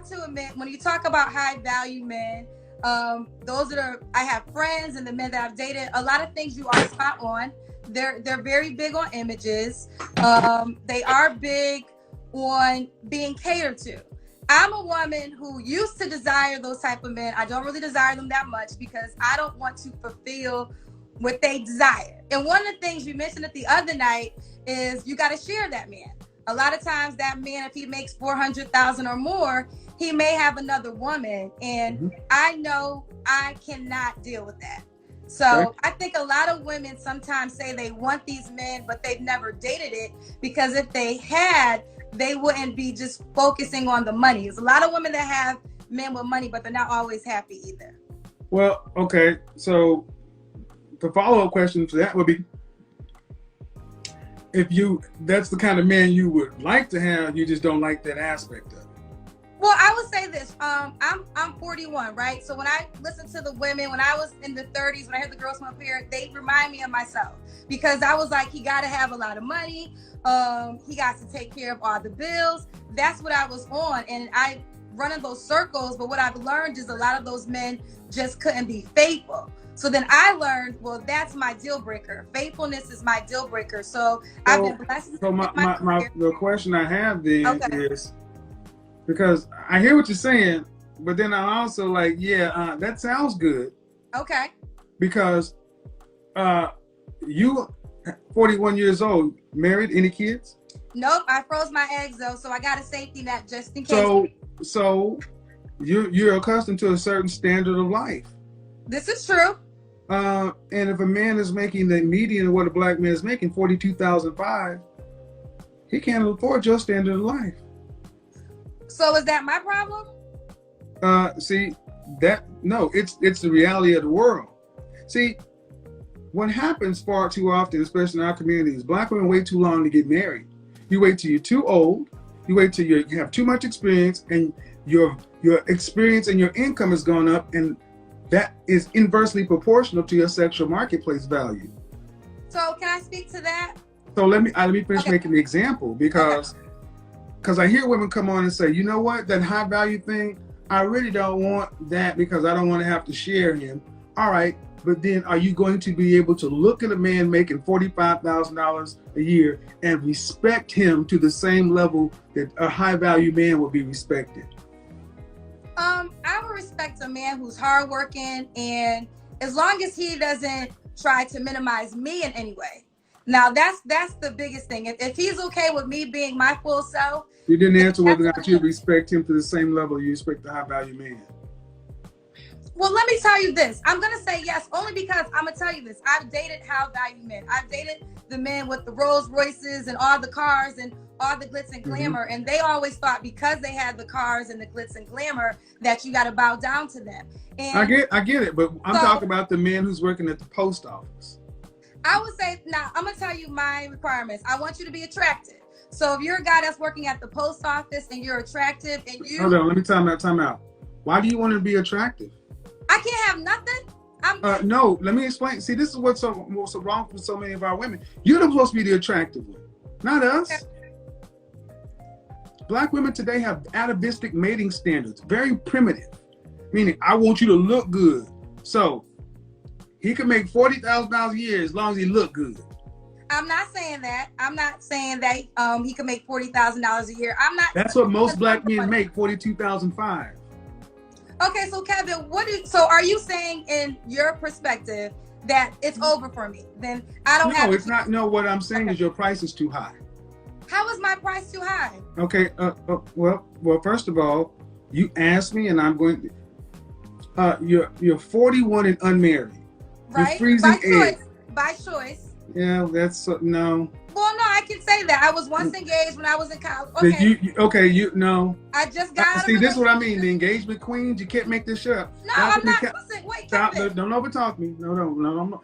have to admit, when you talk about high value men, those that are, I have friends and the men that I've dated, a lot of things you are spot on. They're very big on images. They are big on being catered to. I'm a woman who used to desire those type of men. I don't really desire them that much because I don't want to fulfill what they desire. And one of the things you mentioned the other night is you got to share that man. A lot of times that man, if he makes 400,000 or more, he may have another woman. And I know I cannot deal with that. So I think a lot of women sometimes say they want these men, but they've never dated it, because if they had, they wouldn't be just focusing on the money. There's a lot of women that have men with money, but they're not always happy either. Well, okay. So the follow-up question to that would be, if that's the kind of man you would like to have, you just don't like that aspect of it. Well, I would say this. I'm 41, right? So when I listen to the women, when I was in the 30s, when I heard the girls from up here, they remind me of myself, because I was like, he got to have a lot of money. He got to take care of all the bills. That's what I was on. And I run in those circles. But what I've learned is a lot of those men just couldn't be faithful. So then I learned, well, that's my deal breaker. Faithfulness is my deal breaker. So I've been blessed. So the question I have then is, because I hear what you're saying, but then I'm also like, that sounds good. Okay. Because you 41 years old, married, any kids? Nope, I froze my eggs though, so I got a safety net just in case. So you're accustomed to a certain standard of life. This is true. And if a man is making the median of what a black man is making, $42,500, he can't afford your standard of life. So is that my problem? See, it's the reality of the world. See, what happens far too often, especially in our community, is black women wait too long to get married. You wait till you're too old. You wait till you have too much experience, and your experience and your income has gone up, and that is inversely proportional to your sexual marketplace value. So can I speak to that? So let me finish making the example, because I hear women come on and say, you know what, that high value thing, I really don't want that because I don't want to have to share him. All right, but then are you going to be able to look at a man making $45,000 a year and respect him to the same level that a high value man would be respected? I would respect a man who's hardworking, and as long as he doesn't try to minimize me in any way. Now that's the biggest thing. If he's okay with me being my full self. You didn't answer whether or not you respect him to the same level you respect the high value man. Well, let me tell you this. I'm going to say yes, only because I'm going to tell you this. I've dated high value men. I've dated the men with the Rolls Royces and all the cars and all the glitz and glamour. And they always thought because they had the cars and the glitz and glamour that you got to bow down to them. And I get it. But I'm talking about the man who's working at the post office. I would say, now I'm going to tell you my requirements. I want you to be attractive. So if you're a guy that's working at the post office and you're attractive and you... Hold on, let me time out. Why do you want to be attractive? I can't have nothing. No, let me explain. See, this is what's so wrong with so many of our women. You're supposed to be the attractive one, not us. Okay. Black women today have atavistic mating standards, very primitive, meaning I want you to look good. So he can make $40,000 a year as long as he look good. I'm not saying that. I'm not saying that he can make $40,000 a year. I'm not. That's what most black men make, $42,500. Okay, so Kevin, so are you saying in your perspective that it's over for me? Then I don't have. No, it's not. No, what I'm saying is your price is too high. How is my price too high? Okay. Well, first of all, you asked me, and I'm going to. You're 41 and unmarried. Right. You're freezing By choice. Yeah, that's no. Well, no, I can say that. I was once engaged when I was in college. Okay. No. I just got. See, this is what I mean. The engagement queens, you can't make this shit up. No, I'm not. Listen, wait, Kevin. Don't overtalk me. No.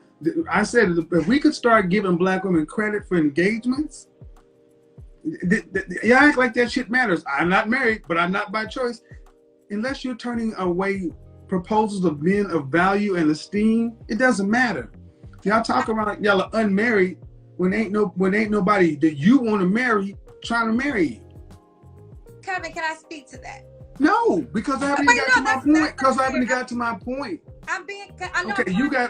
I said if we could start giving black women credit for engagements, you act like that shit matters. I'm not married, but I'm not by choice. Unless you're turning away proposals of men of value and esteem, it doesn't matter. Y'all talk about y'all are unmarried when ain't nobody that you want to marry trying to marry you. Kevin, can I speak to that? No, because I haven't Wait, even no, got to my that's point. Because I not haven't fair. got to my point. I'm being. I know.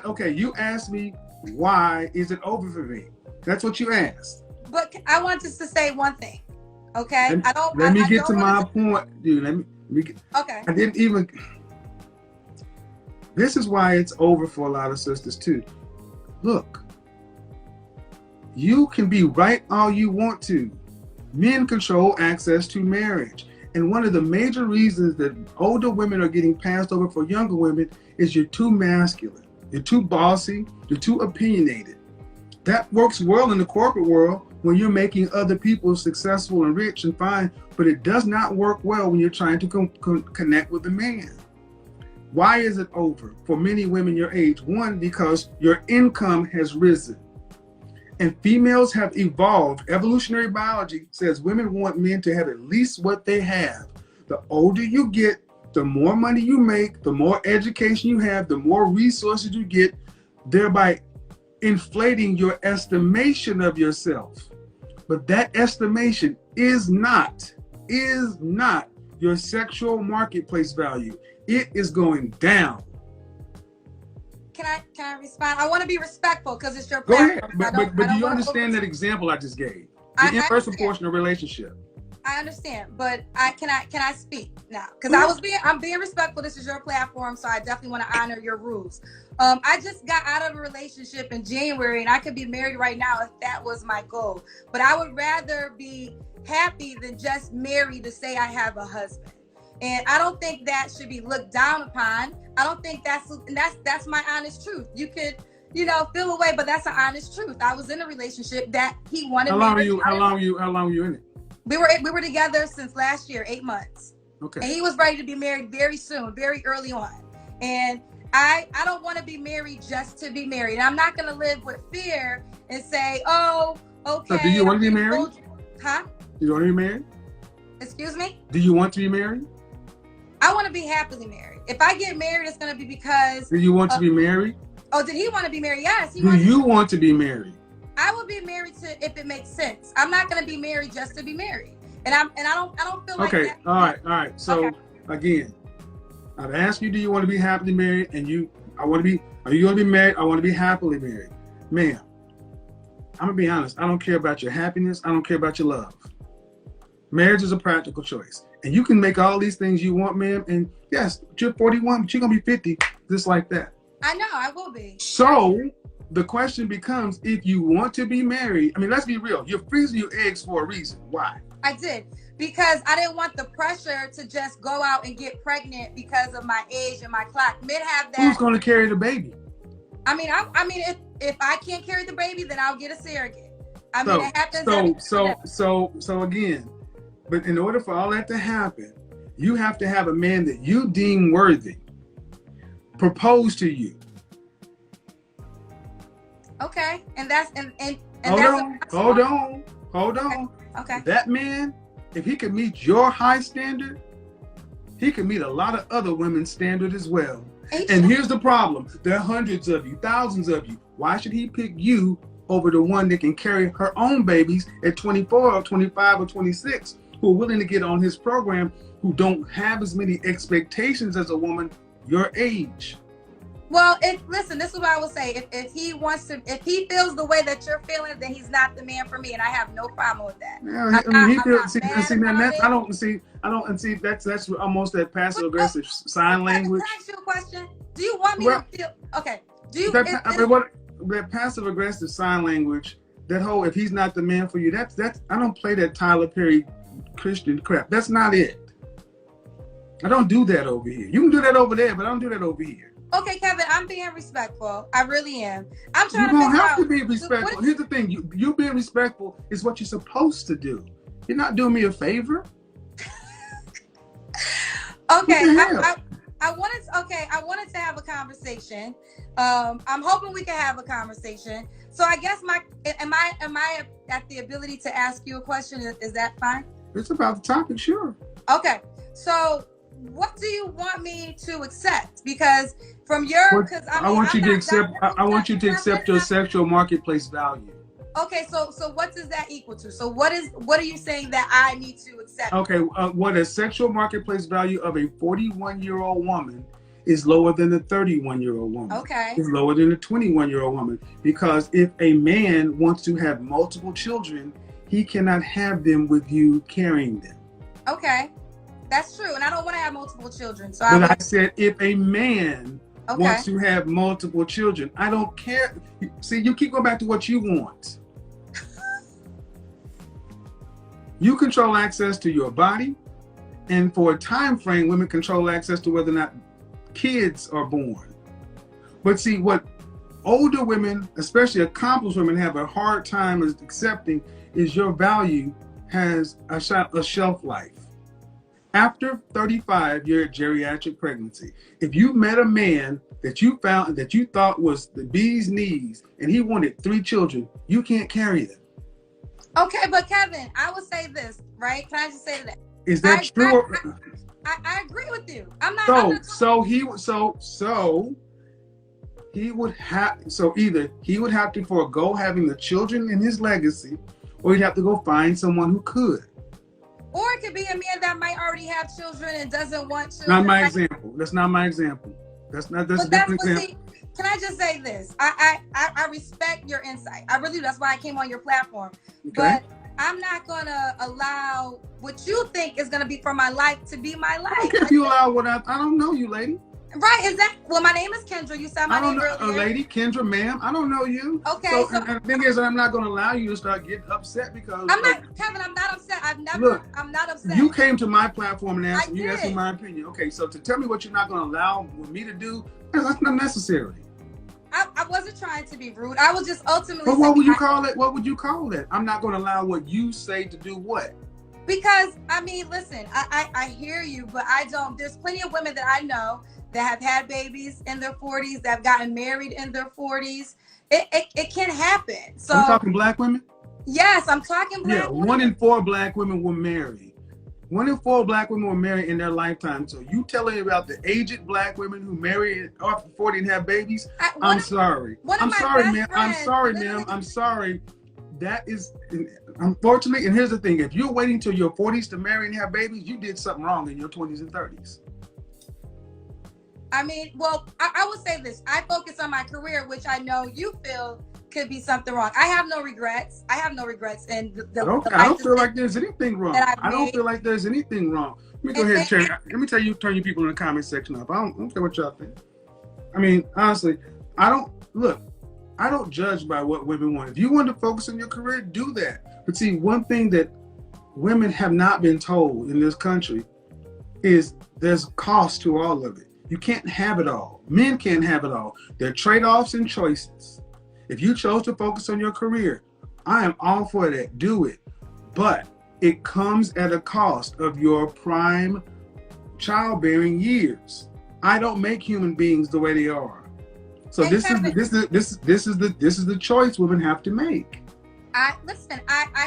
Okay, you asked me why is it over for me? That's what you asked. But I want just to say one thing. Okay, Let me I get don't to want my to. point, dude. Let me get, Okay. I didn't even. This is why it's over for a lot of sisters too. Look, you can be right all you want to. Men control access to marriage. And one of the major reasons that older women are getting passed over for younger women is you're too masculine. You're too bossy. You're too opinionated. That works well in the corporate world when you're making other people successful and rich and fine, but it does not work well when you're trying to connect with a man. Why is it over for many women your age? One, because your income has risen. And females have evolved. Evolutionary biology says women want men to have at least what they have. The older you get, the more money you make, the more education you have, the more resources you get, thereby inflating your estimation of yourself. But that estimation is not your sexual marketplace value. It is going down. Can I respond? I want to be respectful because it's your Go platform. ahead, but do you understand that example I just gave? The inverse proportional relationship. I understand, but can I speak now? Because I'm being respectful. This is your platform, so I definitely want to honor your rules. I just got out of a relationship in January, and I could be married right now if that was my goal. But I would rather be happy than just married to say I have a husband. And I don't think that should be looked down upon. I don't think that's my honest truth. You could, feel away, but that's an honest truth. I was in a relationship that he wanted me. How long were you in it? We were together since last year, 8 months. Okay. And he was ready to be married very soon, very early on. And I don't want to be married just to be married. And I'm not going to live with fear and say, oh, okay. So do you want to be married? Huh? You want to be married? Excuse me? Do you want to be married? I want to be happily married. If I get married, it's going to be because... Do you want to be married? Oh, did he want to be married? Yes. Do you want to be married? I would be married if it makes sense. I'm not going to be married just to be married. And I don't feel like that. Okay. All right. So again, I've asked you, do you want to be happily married? And are you going to be married? I want to be happily married. Ma'am, I'm going to be honest. I don't care about your happiness. I don't care about your love. Marriage is a practical choice. And you can make all these things you want, ma'am. And yes, you're 41, but you're going to be 50, just like that. I know, I will be. So the question becomes, if you want to be married, I mean, let's be real. You're freezing your eggs for a reason. Why? I did. Because I didn't want the pressure to just go out and get pregnant because of my age and my clock. Men have that. Who's going to carry the baby? I mean, if I can't carry the baby, then I'll get a surrogate. I mean, it happens. So again, but in order for all that to happen, you have to have a man that you deem worthy propose to you. Okay, and that's Hold on. Okay. That man, if he could meet your high standard, he could meet a lot of other women's standard as well. And here's the problem. There are hundreds of you, thousands of you. Why should he pick you over the one that can carry her own babies at 24 or 25 or 26, who are willing to get on his program, who don't have as many expectations as a woman your age? Well, listen, this is what I will say. If he feels the way that you're feeling, then he's not the man for me, and I have no problem with that. That's almost that passive aggressive sign language. Can I ask you a question? Do you want me to feel okay? That passive aggressive sign language, that whole if he's not the man for you, that's I don't play that Tyler Perry Christian crap. That's not it. I don't do that over here. You can do that over there, but I don't do that over here. Okay, Kevin, I'm being respectful. I really am. I'm trying to don't have to be respectful. Here's the thing. You being respectful is what you're supposed to do. You're not doing me a favor. Okay. I wanted to have a conversation. I'm hoping we can have a conversation. So I guess am I at the ability to ask you a question? Is that fine? It's about the topic, sure. Okay. So what do you want me to accept? Because from your, I want you to accept your sexual marketplace value. Okay, so what does that equal to? So what are you saying that I need to accept? Okay, what a sexual marketplace value of a 41-year-old woman is lower than the 31-year-old woman. Okay. Is lower than the 21-year-old woman, because if a man wants to have multiple children, he cannot have them with you carrying them. Okay, that's true, and I don't want to have multiple children. So I said if a man okay. wants to have multiple children, I don't care. See, you keep going back to what you want. You control access to your body, and for a time frame, women control access to whether or not kids are born. But see, what older women, especially accomplished women, have a hard time accepting is your value has a shelf life. After 35, you're a geriatric pregnancy. If you met a man that you found that you thought was the bee's knees and he wanted 3 children, you can't carry them. Okay, but Kevin, I would say this, right? Can I just say that? Is that true? I agree with you. I'm not. So he would have. So either he would have to forego having the children in his legacy, or he'd have to go find someone who could. Or it could be a man that might already have children and doesn't want children. Not my example. That's not my example. That's a different example. See, can I just say this? I respect your insight. I really do. That's why I came on your platform. Okay. But I'm not gonna allow what you think is gonna be for my life to be my life. Okay, if you allow what I don't know you, lady. Right? Is that? Well, my name is Kendra. You said my name earlier. Lady Kendra, ma'am. I don't know you. Okay. So the thing is, I'm not gonna allow you to start getting upset because I'm not, Kevin. I'm not upset. I'm not upset. You came to my platform and asked me my opinion. Okay, so to tell me what you're not gonna allow me to do, that's not necessary. I wasn't trying to be rude. I was just ultimately. But what would you call it? What would you call it? I'm not going to allow what you say to do what? Because I mean, listen, I hear you, but I don't. There's plenty of women that I know that have had babies in their 40s, that have gotten married in their 40s. It can happen. So I'm talking black women. Yes, I'm talking black women. 1 in 4 black women were married. 1 in 4 black women were married in their lifetime. So you telling me about the aged black women who marry after 40 and have babies? I'm sorry. I'm sorry, ma'am. I'm sorry, ma'am. I'm sorry. That is, unfortunately, and here's the thing. If you're waiting till your 40s to marry and have babies, you did something wrong in your 20s and 30s. I mean, well, I would say this. I focus on my career, which I know you feel could be something wrong. I have no regrets. And I don't feel like there's anything wrong. I don't feel like there's anything wrong. Let me go ahead and turn. Let me tell you, turn you people in the comment section up. I don't care what y'all think. I mean, honestly, I don't judge by what women want. If you want to focus on your career, do that. But see, one thing that women have not been told in this country is there's cost to all of it. You can't have it all. Men can't have it all. There are trade-offs and choices. If you chose to focus on your career, I am all for that. Do it. But it comes at a cost of your prime childbearing years. I don't make human beings the way they are. So this is the choice women have to make. I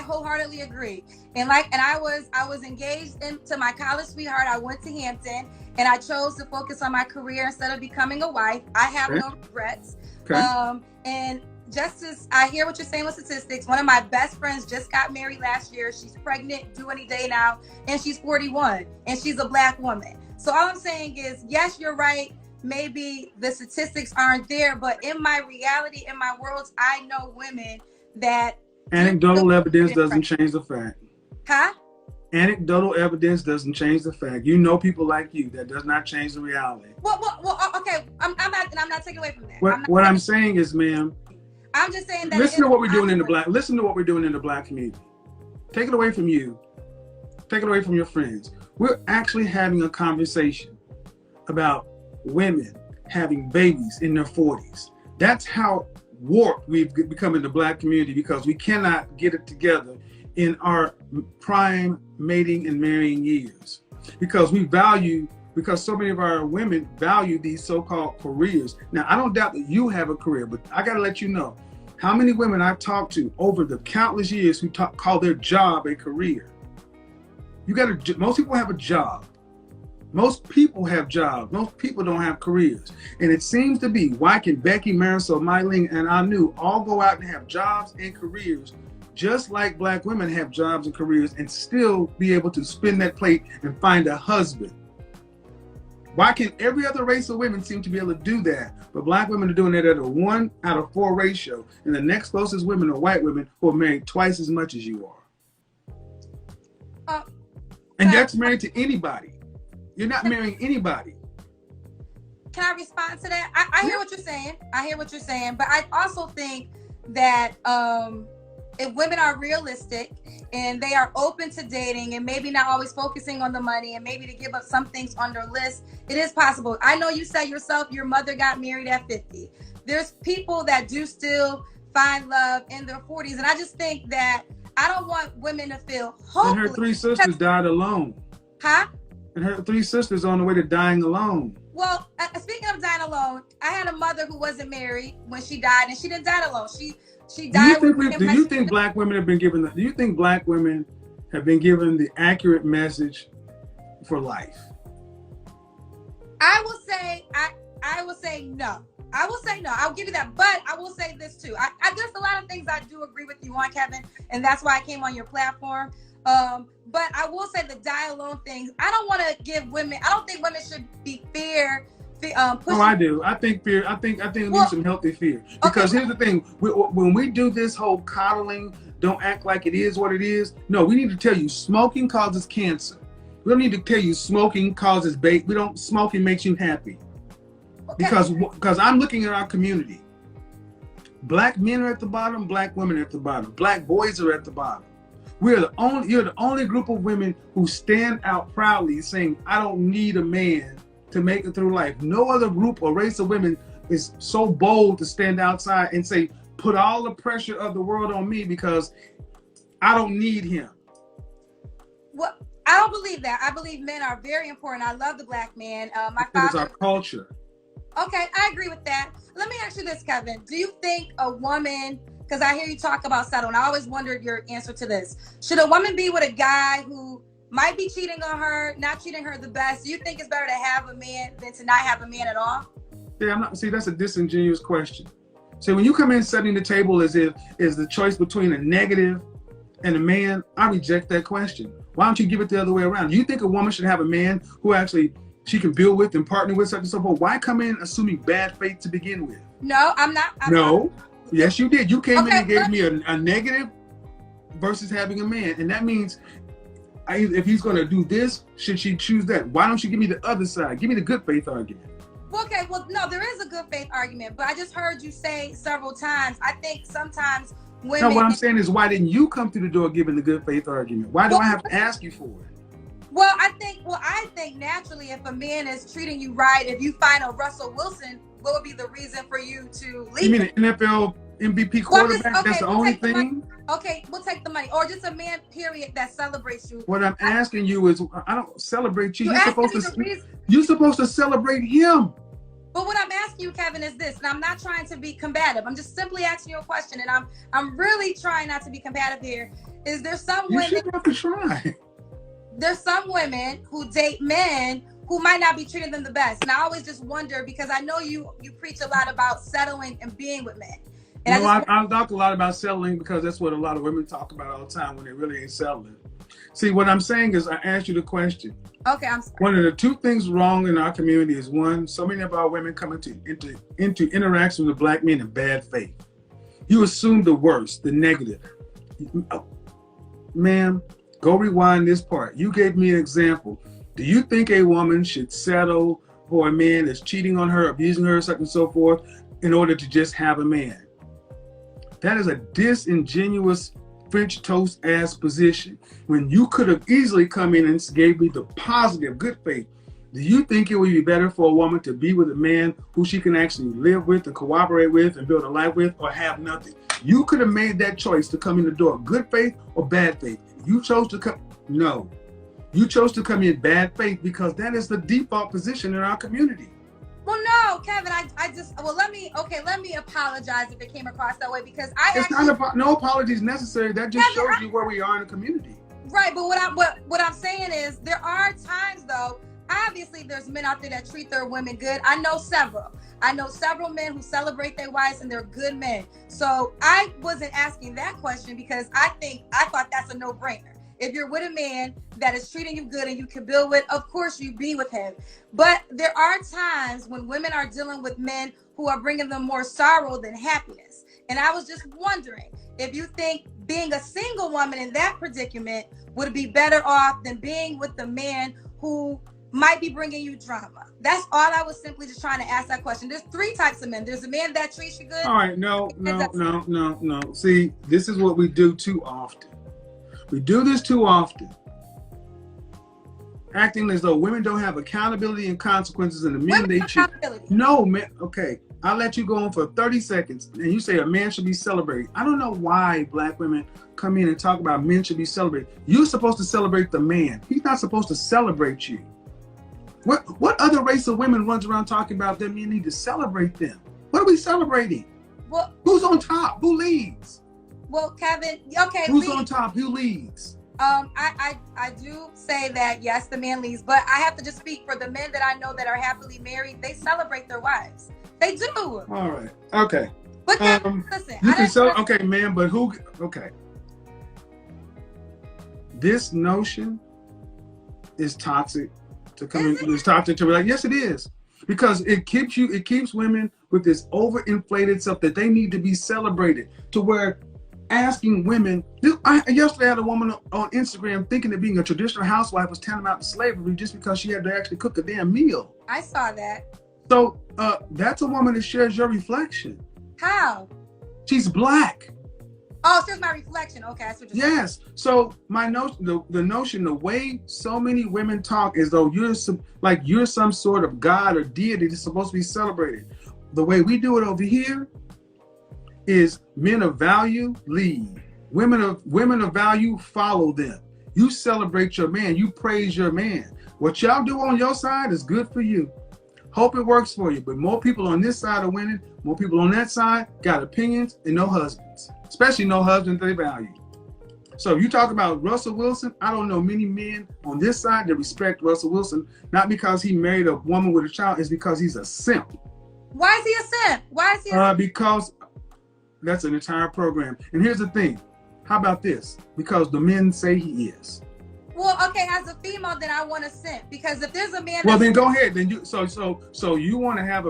wholeheartedly agree. And I was engaged into my college sweetheart. I went to Hampton and I chose to focus on my career instead of becoming a wife. I have no regrets. Okay. And just as I hear what you're saying with statistics, one of my best friends just got married last year. She's pregnant, due any day now, and she's 41, and she's a black woman. So all I'm saying is, yes, you're right. Maybe the statistics aren't there, but in my reality, in my worlds, I know women that anecdotal evidence doesn't change the fact. Huh? Anecdotal evidence doesn't change the fact. You know people like you. That does not change the reality. Well, okay. I'm not taking away from that. What I'm saying is, ma'am, I'm just saying that. Listen to what we're doing in the black community. Take it away from you. Take it away from your friends. We're actually having a conversation about women having babies in their 40s. That's how warped we've become in the black community, because we cannot get it together in our prime mating and marrying years. Because so many of our women value these so-called careers. Now, I don't doubt that you have a career, but I got to let you know how many women I've talked to over the countless years who call their job a career. Most people have a job. Most people have jobs. Most people don't have careers. And it seems to be, why can Becky, Marisol, Mylene, and Anu all go out and have jobs and careers just like Black women have jobs and careers and still be able to spin that plate and find a husband? Why can every other race of women seem to be able to do that, but Black women are doing it at a 1 out of 4 ratio, and the next closest women are white women who are married twice as much as you are? And that's married to anybody. You're not marrying anybody. Can I respond to that? I hear what you're saying. I hear what you're saying, but I also think that if women are realistic and they are open to dating and maybe not always focusing on the money and maybe to give up some things on their list, it is possible. I know you said yourself, your mother got married at 50. There's people that do still find love in their 40s. And I just think that I don't want women to feel hopeless. And her 3 sisters died alone. Huh? And her 3 sisters on the way to dying alone. Well, speaking of dying alone, I had a mother who wasn't married when she died, and she didn't die alone. She died. Do you think Black women have been given? Do you think Black women have been given the accurate message for life? I will say no. I will say no. I'll give you that, but I will say this too. There's a lot of things I do agree with you on, Kevin, and that's why I came on your platform. But I will say the die alone things. I don't want to give women. I don't think women should be Oh, I do. I think fear. I think we need some healthy fear. Because here's the thing: when we do this whole coddling, don't act like it is what it is. No, we need to tell you smoking causes cancer. We don't need to tell you smoking causes bait. Smoking makes you happy. Okay. Because I'm looking at our community. Black men are at the bottom. Black women are at the bottom. Black boys are at the bottom. You're the only group of women who stand out proudly saying, I don't need a man to make it through life. No other group or race of women is so bold to stand outside and say, put all the pressure of the world on me because I don't need him. Well, I don't believe that. I believe men are very important. I love the Black man. My father. It's our culture. Okay, I agree with that. Let me ask you this, Kevin. Do you think a woman, because I hear you talk about settle, and I always wondered your answer to this. Should a woman be with a guy who might be cheating on her, not treating her the best? Do you think it's better to have a man than to not have a man at all? Yeah, that's a disingenuous question. So when you come in setting the table as if is the choice between a negative and a man, I reject that question. Why don't you give it the other way around? Do you think a woman should have a man who actually she can build with and partner with, such and so forth? Why come in assuming bad faith to begin with? No, I'm not. No. Yes, you did. You came in and gave me a negative versus having a man. And that means if he's going to do this, should she choose that? Why don't you give me the other side? Give me the good faith argument. Okay, well, no, there is a good faith argument, but I just heard you say several times, I think sometimes women... No, what I'm saying is, why didn't you come through the door giving the good faith argument? Why do I have to ask you for it? Well, I think naturally, if a man is treating you right, if you find a Russell Wilson, what would be the reason for you to leave? You mean an NFL MVP quarterback? That's the only thing? Okay, we'll take the money. Or just a man, period, that celebrates you. What I'm asking you is, I don't celebrate you. You're supposed to celebrate him. But what I'm asking you, Kevin, is this, and I'm not trying to be combative. I'm just simply asking you a question, and I'm really trying not to be combative here. Is there some women... You shouldn't have to try. There's some women who date men who might not be treating them the best. And I always just wonder, because I know you preach a lot about settling and being with men. And I talk a lot about settling because that's what a lot of women talk about all the time when they really ain't settling. See, what I'm saying is I asked you the question. Okay, I'm sorry. One of the 2 things wrong in our community is, 1, so many of our women come into interaction with Black men in bad faith. You assume the worst, the negative. Ma'am, go rewind this part. You gave me an example. Do you think a woman should settle for a man that's cheating on her, abusing her, such and so forth, in order to just have a man? That is a disingenuous French toast ass position when you could have easily come in and gave me the positive good faith. Do you think it would be better for a woman to be with a man who she can actually live with and cooperate with and build a life with, or have nothing? You could have made that choice to come in the door, good faith or bad faith. You chose to come, no. You chose to come in bad faith because that is the default position in our community. Well, no, Kevin, let me apologize if it came across that way, because no apologies necessary. That just shows you where we are in the community. Right, but what I'm saying is there are times though, I have the obviously there's men out there that treat their women good. I know several men who celebrate their wives and they're good men. So I wasn't asking that question because I thought that's a no-brainer. If you're with a man that is treating you good and you can build with, of course you be with him. But there are times when women are dealing with men who are bringing them more sorrow than happiness. And I was just wondering if you think being a single woman in that predicament would be better off than being with the man who might be bringing you drama. That's all I was simply just trying to ask that question. There's 3 types of men. There's a man that treats you good. All right, no. See, this is what we do too often. We do this too often. Acting as though women don't have accountability and consequences in the men they choose. No, man. Okay, I'll let you go on for 30 seconds. And you say a man should be celebrated. I don't know why black women come in and talk about men should be celebrated. You're supposed to celebrate the man. He's not supposed to celebrate you. What other race of women runs around talking about them? You need to celebrate them. What are we celebrating? Well, who's on top? Who leads? Well, Kevin, okay. Who's on top? Who leads? I do say that, yes, the man leads, but I have to just speak for the men that I know that are happily married. They celebrate their wives. They do. All right. Okay. But listen, you can okay, man, but who? Okay. This notion is toxic to come into this toxic to like, yes, it is. Because it keeps women with this overinflated stuff that they need to be celebrated to where asking women, yesterday I had a woman on Instagram thinking that being a traditional housewife was tantamount to slavery just because she had to actually cook a damn meal. I saw that. So that's a woman that shares your reflection. How? She's black. Oh, so it's my reflection. Okay, that's what you're saying. Yes. So my notion, the way so many women talk as though you're some sort of god or deity that's supposed to be celebrated. The way we do it over here is men of value lead. Women of value follow them. You celebrate your man. You praise your man. What y'all do on your side is good for you. Hope it works for you. But more people on this side are winning. More people on that side got opinions and no husbands. Especially no husbands they value. So you talk about Russell Wilson. I don't know many men on this side that respect Russell Wilson, not because he married a woman with a child, it's because he's a simp. Why is he a simp? Why is he a simp? Because that's an entire program. And here's the thing. How about this? Because the men say he is. Well, okay, as a female, then I want to simp. Because if there's a man well, then go ahead. Then you so you want to have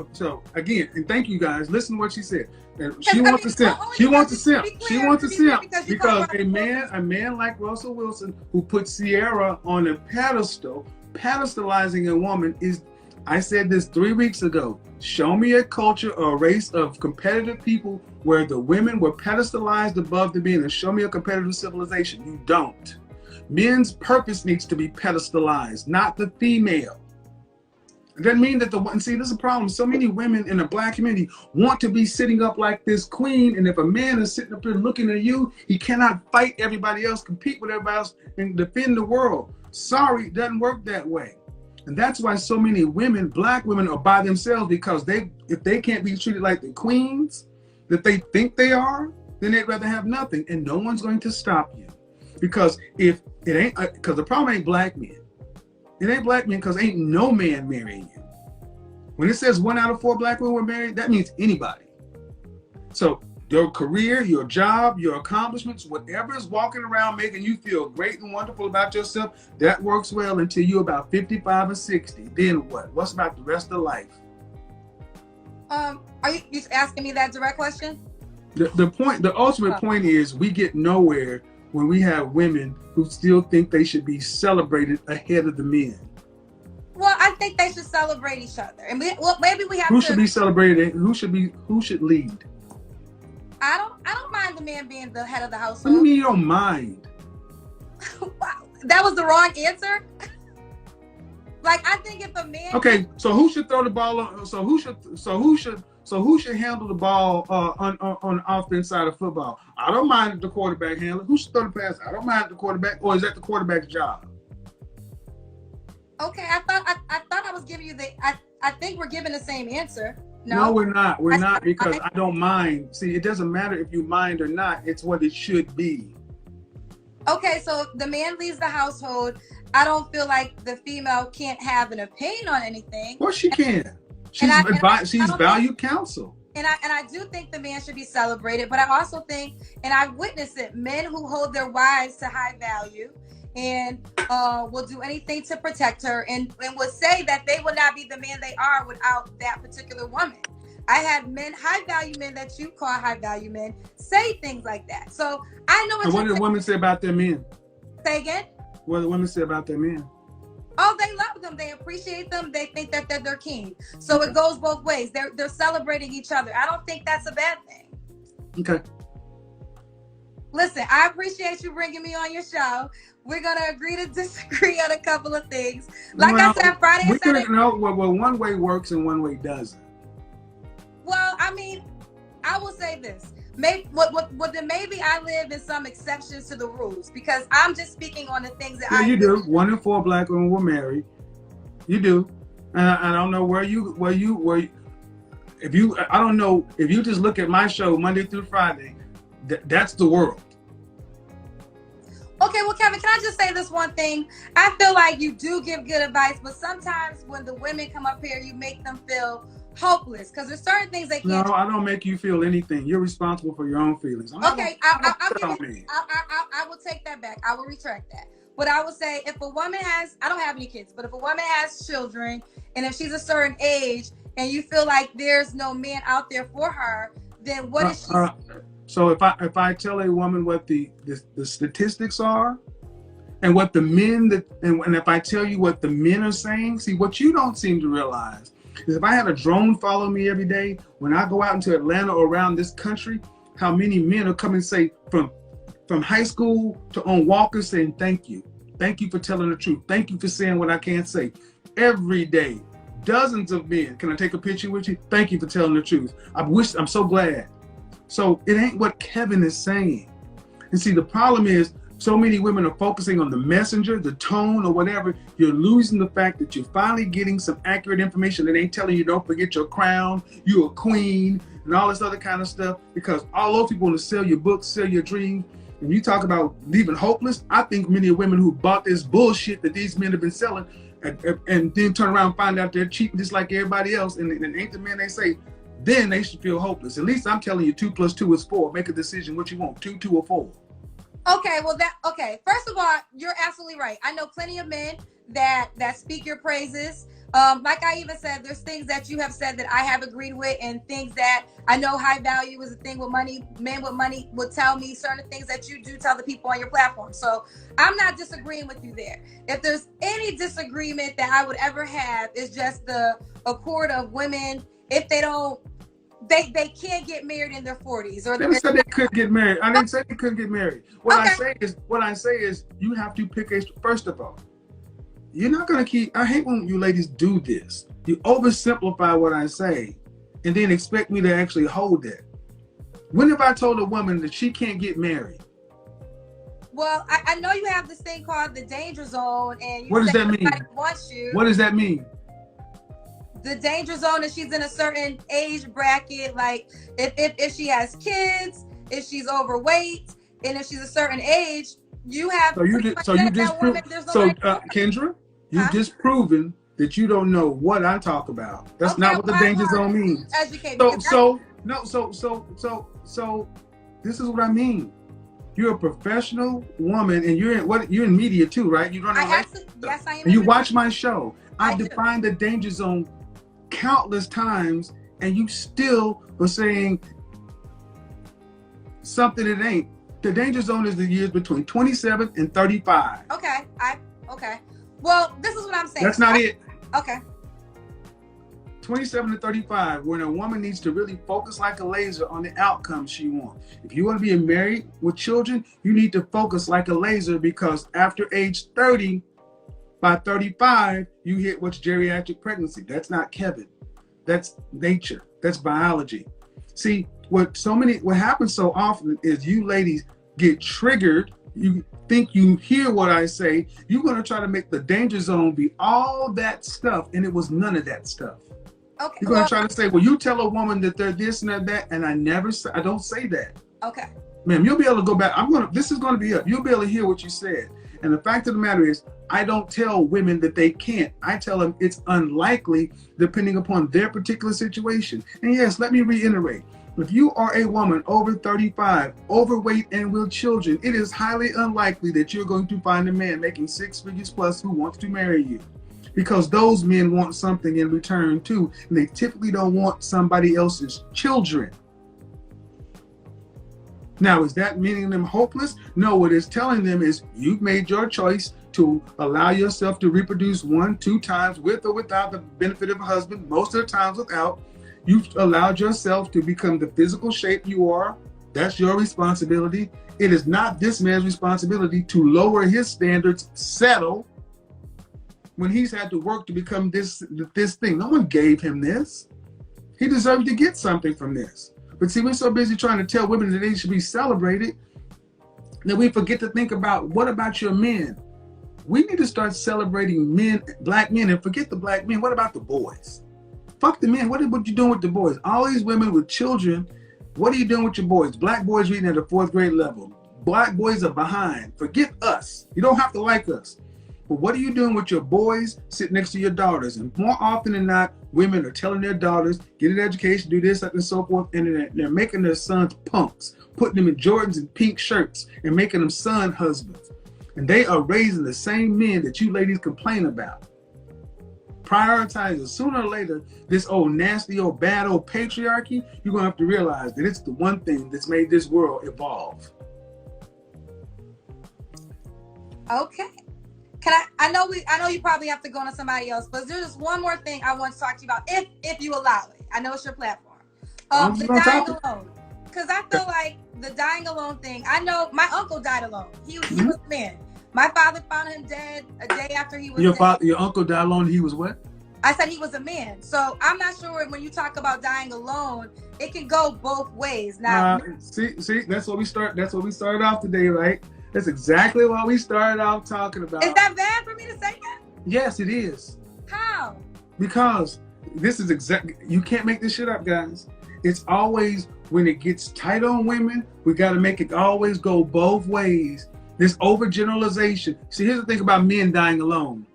again, and thank you guys. Listen to what she said. She wants to simp. She wants to simp. She wants to simp because a man like Russell Wilson who put Sierra on a pedestal, pedestalizing a woman is, I said this 3 weeks ago. Show me a culture or a race of competitive people where the women were pedestalized above the men, and show me a competitive civilization. You don't. Men's purpose needs to be pedestalized, not the female. It doesn't mean that see, this is a problem. So many women in the black community want to be sitting up like this queen, and if a man is sitting up here looking at you, he cannot fight everybody else, compete with everybody else, and defend the world. Sorry, it doesn't work that way. And that's why so many women, black women, are by themselves, because if they can't be treated like the queens that they think they are, then they'd rather have nothing, and no one's going to stop you. Because if it ain't, because the problem ain't black men. It ain't black men because ain't no man marrying you. When it says 1 out of 4 black women were married, that means anybody. So your career, your job, your accomplishments, whatever is walking around making you feel great and wonderful about yourself, that works well until you're about 55 or 60. Then what? What's about the rest of life? Are you asking me that direct question? The ultimate point is we get nowhere when we have women who still think they should be celebrated ahead of the men. Well, I think they should celebrate each other, and maybe we have. Who should be celebrated? Who should lead? I don't mind the man being the head of the household. What do you mean you don't mind? Wow, that was the wrong answer. Like, I think if a man. Okay, so who should throw the ball? So who should handle the ball on the offense side of football? I don't mind the quarterback handler. Who should throw the pass? I don't mind the quarterback. Or is that the quarterback's job? Okay, I thought I was giving you I think we're giving the same answer. No, we're not. We're not, because I don't mind. See, it doesn't matter if you mind or not. It's what it should be. Okay, so the man leaves the household. I don't feel like the female can't have an opinion on anything. Well, she can. She's valued counsel. And I do think the man should be celebrated, but I also think, and I've witnessed it, men who hold their wives to high value and will do anything to protect her and will say that they will not be the man they are without that particular woman. I had men, high value men that you call high value men, say things like that. So I know what do women say about their men? Say again? What do women say about their men? Oh, they love them. They appreciate them. They think that they're their king. So it goes both ways. They're celebrating each other. I don't think that's a bad thing. Okay. Listen, I appreciate you bringing me on your show. We're going to agree to disagree on a couple of things. Like I said, Friday and Saturday. Well, one way works and one way doesn't. Well, I mean, I will say this. Maybe I live in some exceptions to the rules because I'm just speaking on the things that you do. 1 in 4 black women were married. You do, and I don't know where you I don't know if you just look at my show Monday through Friday, that's the world. Okay, well, Kevin, can I just say this one thing? I feel like you do give good advice, but sometimes when the women come up here, you make them feel hopeless because there's certain things they can't. No, I don't make you feel anything. You're responsible for your own feelings. Okay, I will take that back. I will retract that. But I would say if a woman has, I don't have any kids, but if a woman has children and if she's a certain age and you feel like there's no man out there for her, then what is she? So if I tell a woman what the statistics are and what the men and if I tell you what the men are saying, see what you don't seem to realize. If I had a drone follow me every day, when I go out into Atlanta or around this country, how many men will come and say from high school to on walkers saying, thank you. Thank you for telling the truth. Thank you for saying what I can't say. Every day, dozens of men. Can I take a picture with you? Thank you for telling the truth. I'm so glad. So it ain't what Kevin is saying. And see, the problem is so many women are focusing on the messenger, the tone, or whatever. You're losing the fact that you're finally getting some accurate information that ain't telling you don't forget your crown, you're a queen, and all this other kind of stuff. Because all those people want to sell your books, sell your dreams. When you talk about leaving hopeless, I think many women who bought this bullshit that these men have been selling and then turn around and find out they're cheating just like everybody else and ain't the men they say, then they should feel hopeless. At least I'm telling you 2 + 2 is 4. Make a decision what you want, 2, 2, or 4. Okay, first of all, you're absolutely right. I know plenty of men that speak your praises. Like I even said, there's things that you have said that I have agreed with and things that I know high value is a thing with money. Men with money would tell me certain things that you do tell the people on your platform. So I'm not disagreeing with you there. If there's any disagreement that I would ever have is just the accord of women, if they don't, they can't get married in their 40s. Or they said they couldn't get married. I didn't say they couldn't get married. What I say is you have to pick first of all, you're not going to keep, I hate when you ladies do this. You oversimplify what I say and then expect me to actually hold that. When have I told a woman that she can't get married? Well, I know you have this thing called the danger zone. And what does that mean? Wants you. What does that mean? The danger zone is she's in a certain age bracket. Like if she has kids, if she's overweight, and if she's a certain age, you have. Kendra, you've disproven that you don't know what I talk about. That's not what the danger zone means. Educate me. So this is what I mean. You're a professional woman, and you're in media too, right? You run yes, I am. And you watch my show. I defined the danger zone countless times, and you still are saying something it ain't. The danger zone is the years between 27 and 35. Okay. Well, this is what I'm saying. That's not it. Okay. 27 to 35, when a woman needs to really focus like a laser on the outcome she wants. If you want to be married with children, you need to focus like a laser, because after age 30, by 35, you hit what's geriatric pregnancy. That's not Kevin. That's nature. That's biology. See, what happens so often is you ladies get triggered. You think you hear what I say. You're going to try to make the danger zone be all that stuff, and it was none of that stuff. Okay. You're going to try to say, well, you tell a woman that they're this and that, and I don't say that. Okay. Ma'am, you'll be able to go back. This is going to be up. You'll be able to hear what you said. And the fact of the matter is, I don't tell women that they can't. I tell them it's unlikely depending upon their particular situation. And yes, let me reiterate. If you are a woman over 35, overweight and with children, it is highly unlikely that you're going to find a man making 6 figures plus who wants to marry you. Because those men want something in return too, and they typically don't want somebody else's children. Now, is that meaning them hopeless? No, what it's telling them is you've made your choice to allow yourself to reproduce 1, 2 times with or without the benefit of a husband, most of the times without. You've allowed yourself to become the physical shape you are. That's your responsibility. It is not this man's responsibility to lower his standards, settle, when he's had to work to become this thing. No one gave him this. He deserved to get something from this. But see, we're so busy trying to tell women that they should be celebrated that we forget to think about, what about your men? We need to start celebrating men, black men, and forget the black men. What about the boys? Fuck the men. What you doing with the boys? All these women with children, what are you doing with your boys? Black boys reading at the 4th grade level. Black boys are behind. Forget us. You don't have to like us. But what are you doing with your boys sitting next to your daughters? And more often than not, women are telling their daughters, get an education, do this, and so forth, and they're making their sons punks, putting them in Jordans and pink shirts, and making them son husbands. And they are raising the same men that you ladies complain about. Prioritize it. Sooner or later, this old nasty, old bad, old patriarchy, you're going to have to realize that it's the one thing that's made this world evolve. Okay. I know you probably have to go on to somebody else, but there's just one more thing I want to talk to you about, if you allow it. I know it's your platform. The dying alone. Because I feel like the dying alone thing, I know my uncle died alone. He was a man. My father found him dead a day after he was dead. Your uncle died alone, he was what? I said he was a man. So I'm not sure when you talk about dying alone, it can go both ways. Now, see, that's what we started off today, right? That's exactly what we started off talking about. Is that bad for me to say that? Yes, it is. How? Because this is exactly, you can't make this shit up, guys. It's always, when it gets tight on women, we got to make it always go both ways. This overgeneralization. See, here's the thing about men dying alone.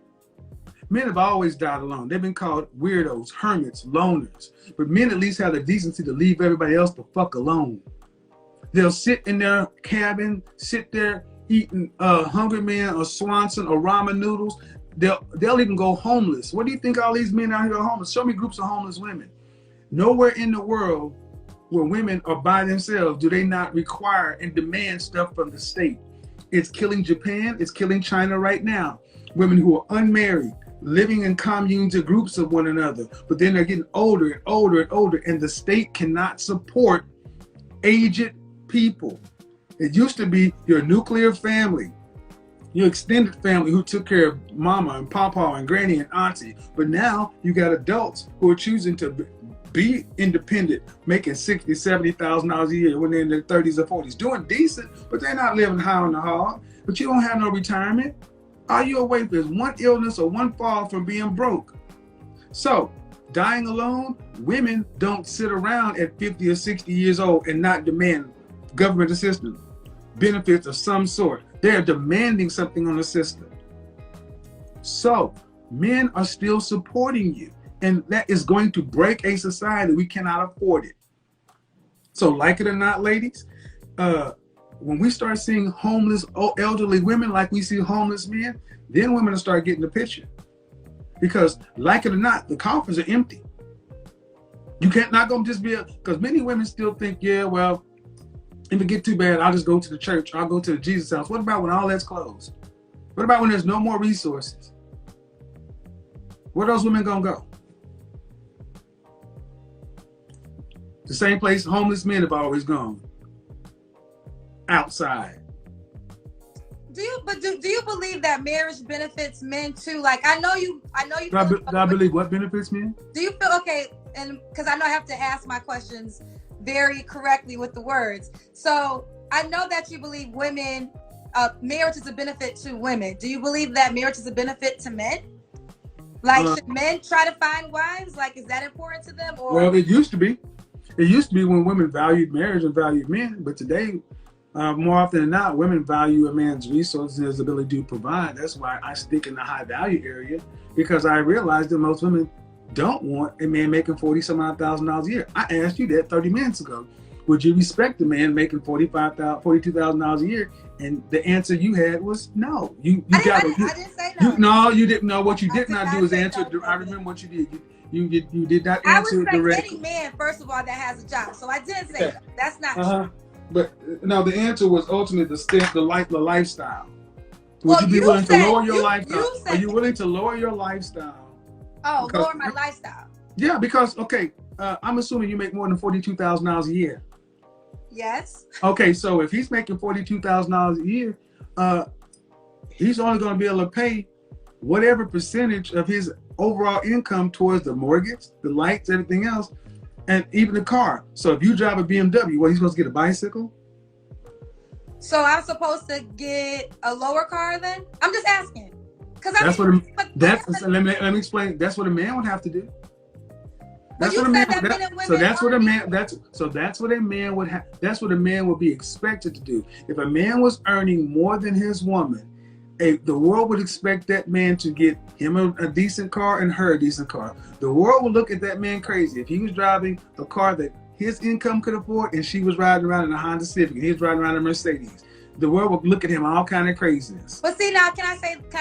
Men have always died alone. They've been called weirdos, hermits, loners. But men at least have the decency to leave everybody else the fuck alone. They'll sit in their cabin, sit there eating Hungry Man or Swanson or ramen noodles. They'll even go homeless. What do you think all these men out here are homeless? Show me groups of homeless women. Nowhere in the world where women are by themselves do they not require and demand stuff from the state. It's killing Japan. It's killing China right now. Women who are unmarried, living in communes or groups of one another, but then they're getting older and older and older, and the state cannot support aged people. It used to be your nuclear family, your extended family who took care of mama and papa and granny and auntie. But now you got adults who are choosing to be independent, making $60,000, $70,000 a year when they're in their 30s or 40s, doing decent, but they're not living high on the hog. But you don't have no retirement. All you're away for is one illness or one fall from being broke. So, dying alone, women don't sit around at 50 or 60 years old and not demand government assistance, benefits of some sort. They're demanding something on the system. So, men are still supporting you. And that is going to break a society. We cannot afford it. So, like it or not, ladies, when we start seeing homeless, elderly women like we see homeless men, then women will start getting the picture. Because, like it or not, the coffins are empty. You can't not gonna just be because many women still think, yeah, well, if it get too bad, I'll just go to the church. I'll go to the Jesus house. What about when all that's closed? What about when there's no more resources? Where those women gonna go? The same place homeless men have always gone. Outside. Do you believe that marriage benefits men too? Like I know you. Do I believe what benefits men? Do you feel okay? And because I know I have to ask my questions very correctly with the words. So I know that you believe women, marriage is a benefit to women. Do you believe that marriage is a benefit to men? Like should men try to find wives? Like is that important to them? Or well, it used to be. It used to be when women valued marriage and valued men, but today, more often than not, women value a man's resources and his ability to provide. That's why I stick in the high value area, because I realize that most women don't want a man making $40,000 a year. I asked you that 30 minutes ago. Would you respect a man making $42,000 a year? And the answer you had was no. I didn't say no. No, you didn't know. What you did not do is answer. I remember what you did. You did not answer directly. I respect any man, first of all, that has a job. So I did say that. That's not true. But no, the answer was ultimately the lifestyle. Would you be willing to lower your lifestyle? Are you willing to lower your lifestyle? Oh, lower my lifestyle. Yeah, because I'm assuming you make more than $42,000 a year. Yes. Okay, so if he's making $42,000 a year, he's only going to be able to pay whatever percentage of his overall income towards the mortgage, the lights, everything else, and even the car. So if you drive a BMW, what, he's supposed to get a bicycle? So I'm supposed to get a lower car then? I'm just asking. Let me explain. That's what a man would have to do. That's what a man would be expected to do. If a man was earning more than his woman, the world would expect that man to get him a decent car and her a decent car. The world would look at that man crazy if he was driving a car that his income could afford and she was riding around in a Honda Civic and he was riding around in a Mercedes. The world would look at him all kind of craziness. But see, now, can I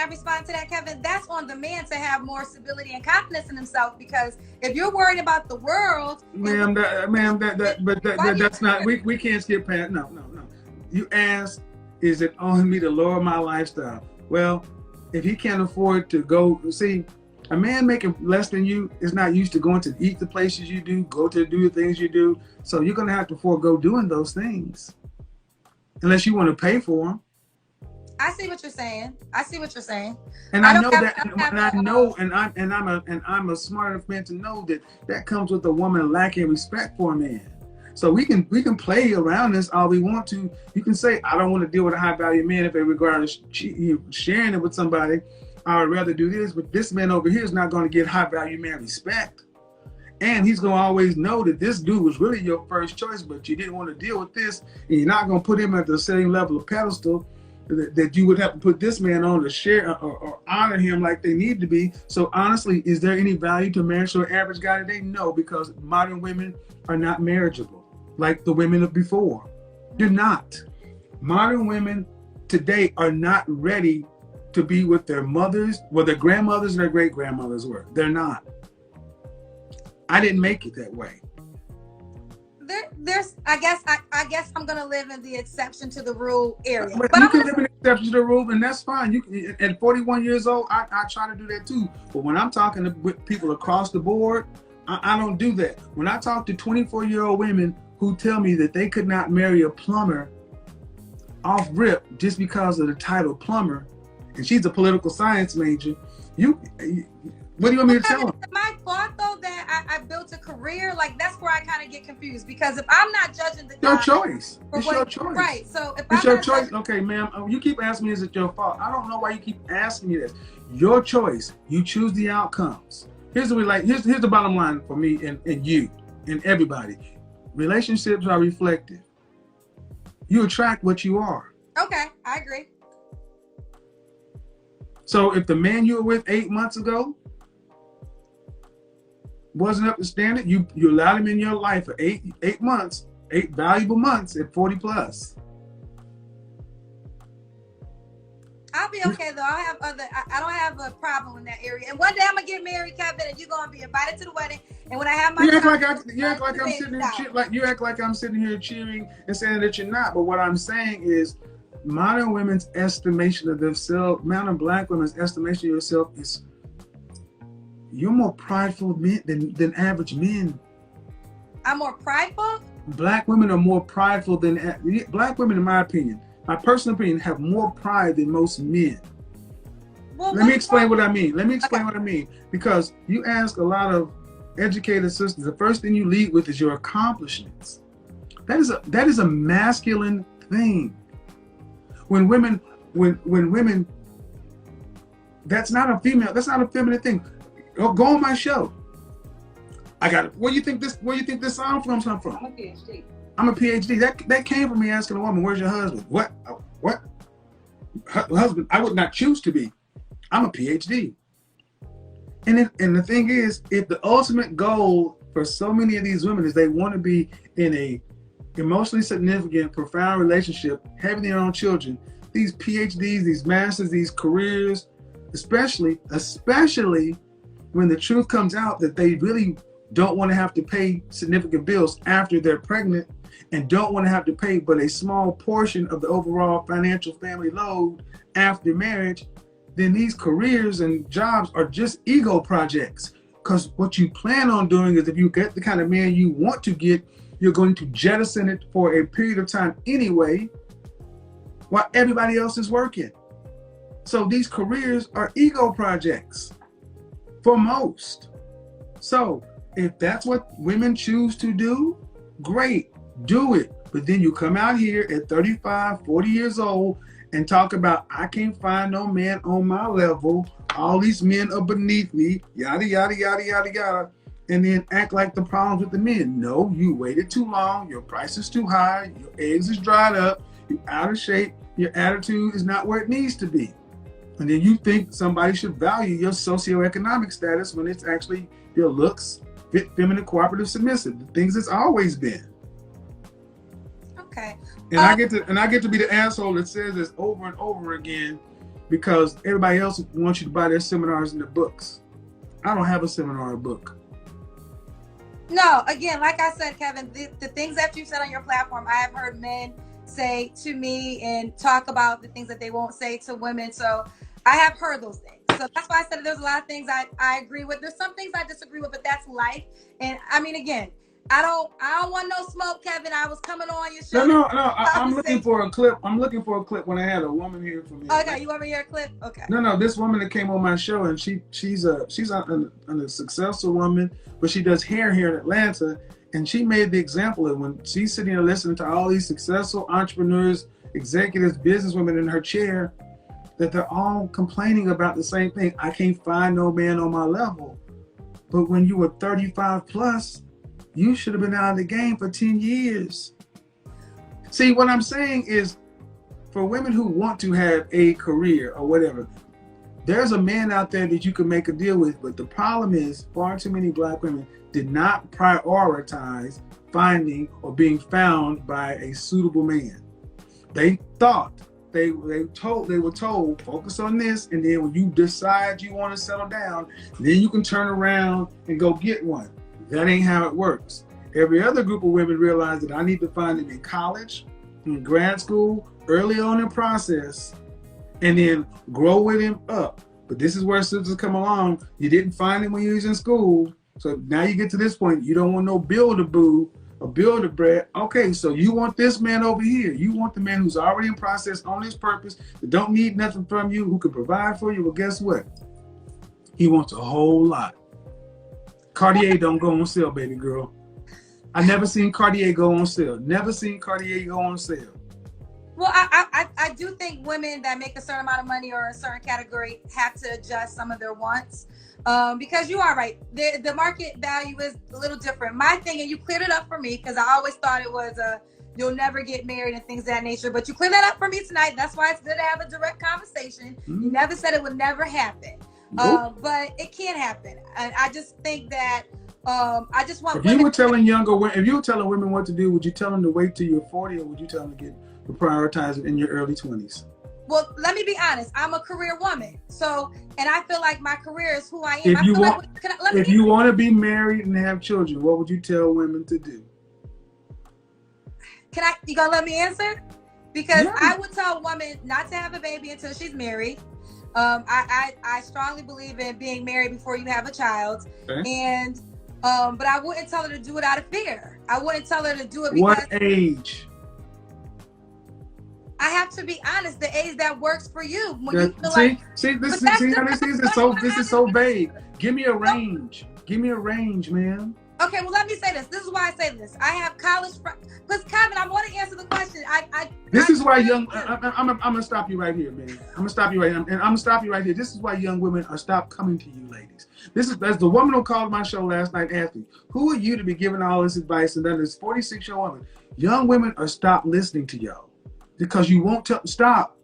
respond to that, Kevin? That's on the man to have more stability and confidence in himself, because if you're worried about the world, that's not. We can't skip past. No. You asked, is it on me to lower my lifestyle? Well, if he can't afford to go, see, a man making less than you is not used to going to eat the places you do, do the things you do. So you're going to have to forego doing those things. Unless you want to pay for them. I see what you're saying. And I know that, and I'm a smart enough man to know that comes with a woman lacking respect for a man. So we can play around this all we want to. You can say, I don't want to deal with a high value man if it regards sharing it with somebody. I would rather do this, but this man over here is not going to get high value man respect. And he's going to always know that this dude was really your first choice, but you didn't want to deal with this. And you're not going to put him at the same level of pedestal that you would have to put this man on to share or honor him like they need to be. So honestly, is there any value to marriage to an average guy today? No, because modern women are not marriageable like the women of before. They're not. Modern women today are not ready to be with their mothers, their grandmothers and their great grandmothers were. They're not. I didn't make it that way. I guess I'm gonna live in the exception to the rule area. But you can live in the exception to the rule, and that's fine. You can, at 41 years old, I try to do that too. But when I'm talking to people across the board, I don't do that. When I talk to 24-year-old women who tell me that they could not marry a plumber off rip just because of the title plumber, and she's a political science major, what do you want me to tell them? Is it my fault though that I built a career? Like, that's where I kind of get confused, because if I'm not judging the guy, your choice. It's your choice. Right. So if it's your choice. Okay, ma'am. You keep asking me, is it your fault? I don't know why you keep asking me this. Your choice. You choose the outcomes. Here's the bottom line for me and you and everybody. Relationships are reflective. You attract what you are. Okay, I agree. So if the man you were with 8 months ago wasn't up to standard, you allowed him in your life for 8 months, 8 valuable months at 40 plus. I'll be okay though. I don't have a problem in that area. And one day I'm gonna get married, Kevin, and you're gonna be invited to the wedding. And when I have my you act like I'm sitting here cheering and saying that you're not. But what I'm saying is, modern women's estimation of themselves, modern black women's estimation of yourself is, you're more prideful than average men. I'm more prideful? Black women are more prideful than black women, in my opinion. My personal opinion, have more pride than most men. Well, let me explain what I mean. Because you ask a lot of educated sisters, the first thing you lead with is your accomplishments. That is a masculine thing. When women, that's not a feminine thing. Go on my show. I got it. Where you think this song come from? Okay, I'm a PhD. That came from me asking a woman, where's your husband? What? What? Husband? I would not choose to be. I'm a PhD. And the thing is, if the ultimate goal for so many of these women is they want to be in a emotionally significant, profound relationship, having their own children, these PhDs, these masters, these careers, especially when the truth comes out that they really don't want to have to pay significant bills after they're pregnant and don't want to have to pay but a small portion of the overall financial family load after marriage, then these careers and jobs are just ego projects. Because what you plan on doing is if you get the kind of man you want to get, you're going to jettison it for a period of time anyway, while everybody else is working. So these careers are ego projects for most. So if that's what women choose to do, great, do it. But then you come out here at 35, 40 years old and talk about, I can't find no man on my level. All these men are beneath me, yada, yada, yada, yada, yada. And then act like the problems with the men. No, you waited too long. Your price is too high. Your eggs is dried up. You're out of shape. Your attitude is not where it needs to be. And then you think somebody should value your socioeconomic status when it's actually your looks, fit, feminine, cooperative, submissive, the things it's always been. Okay. And I get to be the asshole that says this over and over again because everybody else wants you to buy their seminars and their books. I don't have a seminar or book. No, again, like I said, Kevin, the things that you said on your platform, I have heard men say to me and talk about the things that they won't say to women. So I have heard those things. So that's why I said there's a lot of things I agree with. There's some things I disagree with, but that's life. And I mean, again, I don't want no smoke, Kevin. I was coming on your show. No. I'm looking for a clip. I'm looking for a clip when I had a woman here from me. Okay, you want me to hear a clip? Okay. No. This woman that came on my show, and she's a successful woman, but she does hair here in Atlanta. And she made the example of when she's sitting there listening to all these successful entrepreneurs, executives, businesswomen in her chair, that they're all complaining about the same thing. I can't find no man on my level. But when you were 35 plus, you should have been out of the game for 10 years. See, what I'm saying is, for women who want to have a career or whatever, there's a man out there that you can make a deal with. But the problem is, far too many Black women did not prioritize finding or being found by a suitable man. They thought, they were told, focus on this, and then when you decide you want to settle down, then you can turn around and go get one. That ain't how it works. Every other group of women realize that I need to find him in college, in grad school, early on in the process, and then grow with him up. But this is where sisters come along. You didn't find him when you was in school. So now you get to this point, you don't want no build-a-boo or build-a-bread. Okay, so you want this man over here. You want the man who's already in process on his purpose, that don't need nothing from you, who can provide for you. Well, guess what? He wants a whole lot. Cartier don't go on sale, baby girl. I never seen Cartier go on sale. Never seen Cartier go on sale. Well, I do think women that make a certain amount of money or a certain category have to adjust some of their wants. Because you are right. The market value is a little different. My thing, and you cleared it up for me, because I always thought it was you'll never get married and things of that nature. But you cleared that up for me tonight. That's why it's good to have a direct conversation. Mm-hmm. You never said it would never happen. Nope. But it can happen. And I just think that I just want if you were telling women what to do, would you tell them to wait till you're 40, or would you tell them to prioritize it in your early 20s? Well, let me be honest. I'm a career woman. So, and I feel like my career is who I am. If you want to be married and have children, what would you tell women to do? You gonna let me answer? Because yeah. I would tell a woman not to have a baby until she's married. I strongly believe in being married before you have a child. Okay. And, but I wouldn't tell her to do it out of fear. I wouldn't tell her to do it because— What age? I have to be honest, the age that works for you. When you feel this is so vague. Give me a range. Give me a range, man. Okay, well, let me say this. This is why I say this. I have college friends. Because, Kevin, I want to answer the question. This is why young. I'm gonna stop you right here, man. I'm gonna stop you right here, and I'm gonna stop you right here. This is why young women are stopped coming to you, ladies. That's the woman who called my show last night, asked me, "Who are you to be giving all this advice?" And then this 46-year-old woman. Young women are stopped listening to y'all because you won't stop.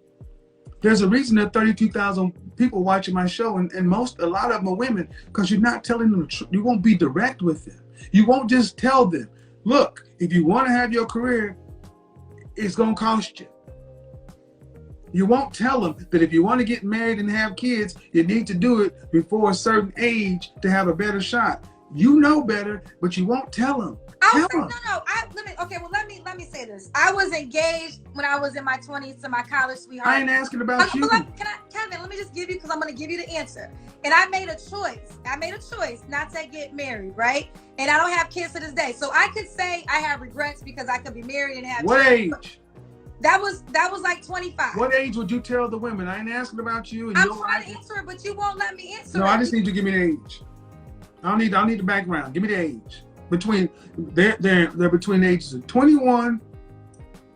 There's a reason there are 32,000 people watching my show, and a lot of them are women, because you're not telling them the truth. You won't be direct with them. You won't just tell them, look, if you want to have your career, it's going to cost you. You won't tell them that if you want to get married and have kids, you need to do it before a certain age to have a better shot. You know better, but you won't tell them. Let me say this. I was engaged when I was in my 20s to my college sweetheart. I ain't asking about you. Kevin, let me just give you, because I'm going to give you the answer. And I made a choice. Not to get married, right? And I don't have kids to this day. So I could say I have regrets because I could be married and have What kids. age? That was like 25. What age would you tell the women? I ain't asking about you. And I'm trying to answer it, but you won't let me answer it. No, I just need you to give me the age. I don't need the background. Give me the age. They're between the ages of 21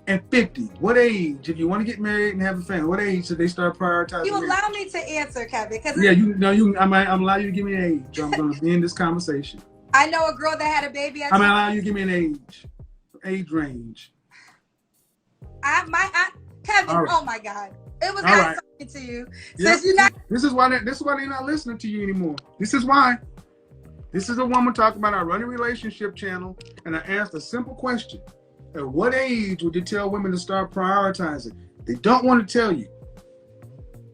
and 50. What age, if you want to get married and have a family, what age should they start prioritizing? You allow me to answer, Kevin? Yeah, I'm allow you to give me an age. I'm going to end this conversation. I know a girl that had a baby. I'm going to allow you to give me an age range. Kevin, right. Oh my God, it was nice talking to you. Yep. This is why they're not listening to you anymore. This is why. This is a woman talking about our Running Relationship channel, and I asked a simple question. At what age would you tell women to start prioritizing? They don't want to tell you.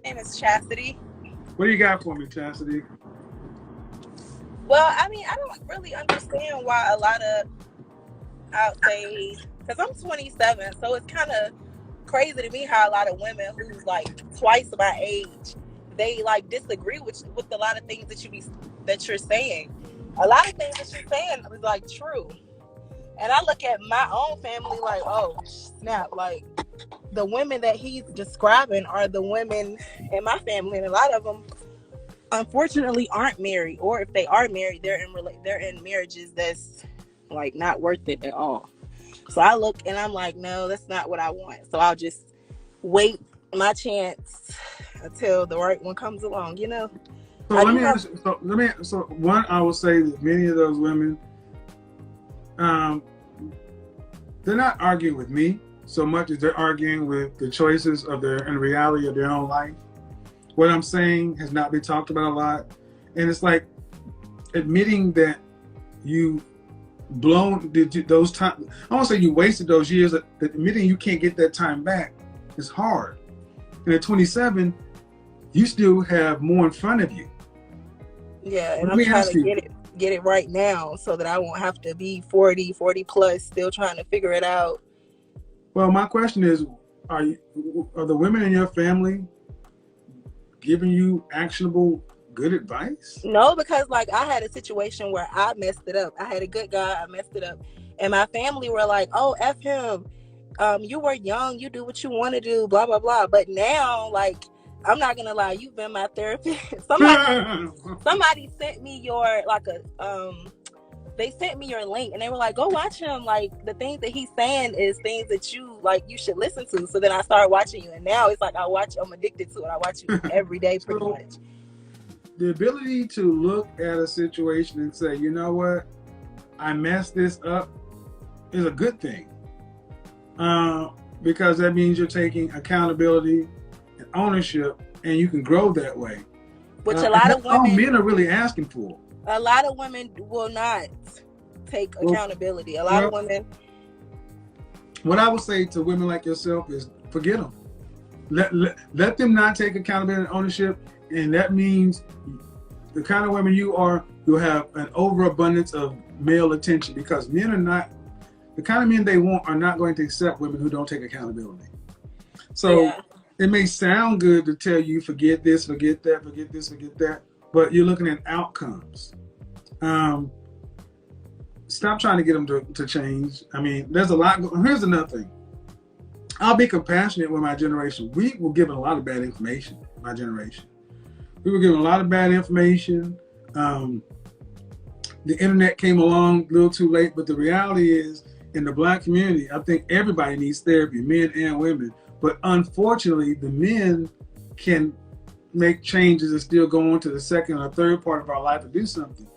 My name is Chastity. What do you got for me, Chastity? Well, I mean, I don't really understand why a lot of, I'll say, because I'm 27, so it's kind of crazy to me how a lot of women who's like twice my age, they like disagree with a lot of things that you're saying. A lot of things that you're saying is like true. And I look at my own family like, oh, snap. Like, the women that he's describing are the women in my family. And a lot of them, unfortunately, aren't married. Or if they are married, they're in marriages that's, like, not worth it at all. So I look and I'm like, no, that's not what I want. So I'll just wait my chance until the right one comes along, you know? So one, I will say that many of those women, they're not arguing with me so much as they're arguing with the choices of and the reality of their own life. What I'm saying has not been talked about a lot. And it's like admitting that you blown those time. I won't say you wasted those years. Admitting you can't get that time back is hard. And at 27, you still have more in front of you. Yeah, and I'm trying to get it right now so that I won't have to be 40 plus still trying to figure it out. Well, my question is, are the women in your family giving you actionable good advice? No, because like I had a situation where I messed it up. I had a good guy, I messed it up. And my family were like, oh, F him. You were young, you do what you want to do, blah, blah, blah. But now, like, I'm not gonna lie, you've been my therapist. Somebody sent me they sent me your link and they were like, go watch him. Like, the things that he's saying is things that you should listen to. So then I started watching you, and now it's like I'm addicted to it. I watch you every day pretty much. The ability to look at a situation and say, you know what, I messed this up is a good thing. Because that means you're taking accountability and ownership, and you can grow that way. Which a lot of women, all men are really asking for. A lot of women will not take accountability. A lot of women. What I would say to women like yourself is forget them. Let them not take accountability and ownership, and that means the kind of women you are, you'll have an overabundance of male attention, because men are not, the kind of men they want are not going to accept women who don't take accountability. So it may sound good to tell you, forget this, forget that, forget this, forget that, but you're looking at outcomes. Stop trying to get them to change. I mean, there's a lot. Here's another thing. I'll be compassionate with my generation. We were given a lot of bad information, my generation. We were given a lot of bad information. the internet came along a little too late, but the reality is, in the Black community, I think everybody needs therapy, men and women. But unfortunately, the men can make changes and still go on to the second or third part of our life and do something.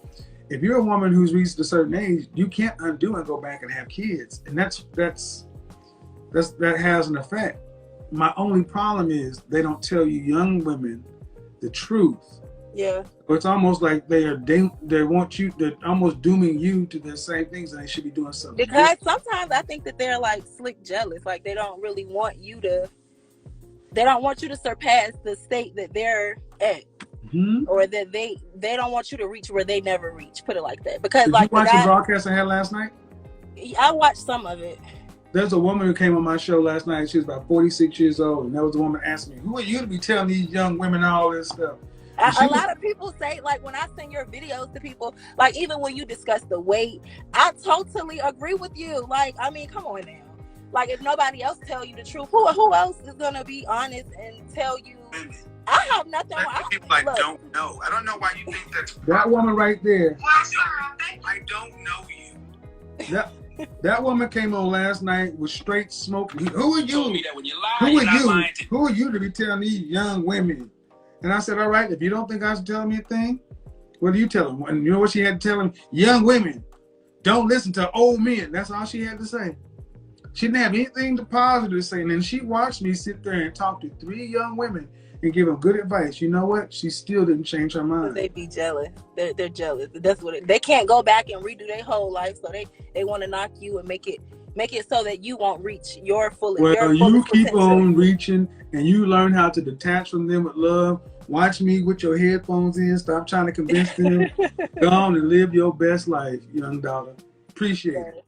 If you're a woman who's reached a certain age, you can't undo and go back and have kids, and that has an effect. My only problem is they don't tell you young women the truth. Yeah. It's almost like they're almost dooming you to the same things, and they should be doing something. Because sometimes I think that they're like slick jealous, like they don't really want you to. They don't want you to surpass the state that they're at, or that they don't want you to reach where they never reach. Put it like that. Because did like you watch the broadcast I had last night? I watched some of it. There's a woman who came on my show last night. She was about 46 years old, and there was a woman asking me, "Who are you to be telling these young women all this stuff?" A lot of people say, like, when I send your videos to people, like, even when you discuss the weight, I totally agree with you. Like, I mean, come on now. Like, if nobody else tell you the truth, who else is gonna be honest and tell you? I have nothing. People like don't know. I don't know why you think that's that woman right there. I don't know you. That woman came on last night with straight smoking. Who are you? Who are you to be telling these young women? And I said, all right, if you don't think I should tell them anything, what do you tell them? And you know what she had to tell them? Young women, don't listen to old men. That's all she had to say. She didn't have anything positive to say. And then she watched me sit there and talk to 3 young women and give them good advice. You know what? She still didn't change her mind. They be jealous. They're jealous. That's what they can't go back and redo their whole life. So they want to knock you and make it so that you won't reach your fullest. Well, you keep on reaching, and you learn how to detach from them with love. Watch me with your headphones in. Stop trying to convince them. Go on and live your best life, young daughter. Appreciate it.